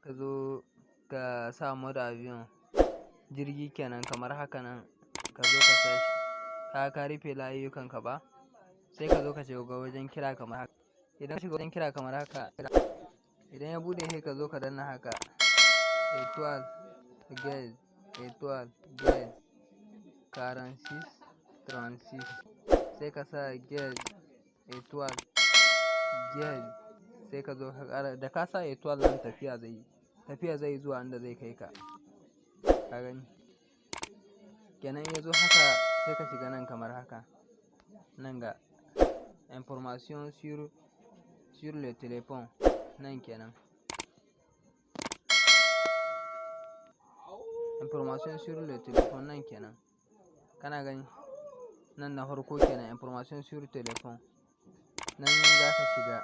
ka zo ka sa mode avion jirgi kenan kamar haka nan, ka zo ka sa shi, ka rufe layukanka ba, sai ka zo ka shiga wajen kira kamar haka. Idan ka shiga wajen kira kamar haka, idan ya buɗe sai ka zo ka danna haka étoile gaz étoile gaz 46 36, sai ka sa gaz étoile gaz, sai ka zo ka ƙara, da ka sa étoile nan tafiya zai yi zuwa inda zai kai ka. Ka gani? Kenan in ya zo haka sai ka shiga nan kamar haka, nan ga information sur le téléphone nan kenan. Information sur le téléphone nan kenan. Kana gani? Nan na farko kenan information sur téléphone. Nan za ka shiga.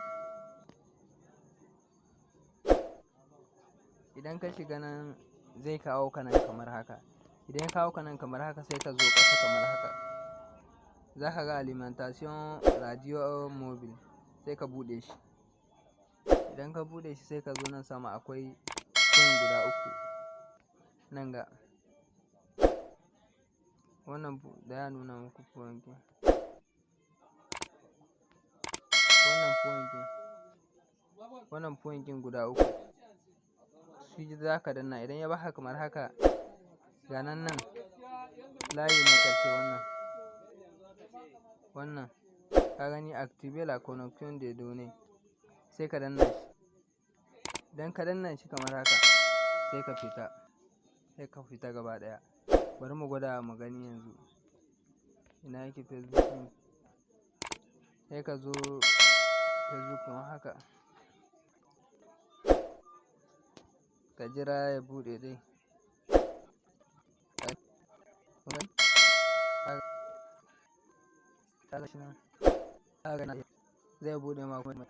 Idan ka shiga nan zai kawo ka nan kamar haka. Idan ya kawo ka nan kamar haka sai ka zo ƙasa kamar haka. Za ka ga alimentation radio mobile, sai ka buɗe shi. Idan ka buɗe shi sai ka zo nan sama akwai coin guda 3. Nan ga wannan da ya nuna muku point ɗin. Wannan point ɗin guda 3 shi za ka danna. Idan ya baka kamar haka, ga nan layi na ƙarshe wannan ka gani activer la connexion des données, sai ka danna shi. Idan ka danna shi kamar haka sai ka fita gaba ɗaya. Bari mu gwada mu gani yanzu. Ina yake Facebook ɗin? Sai ka zo Facebook kamar haka, ka jira ya buɗe dai. Zai buɗe ma kuma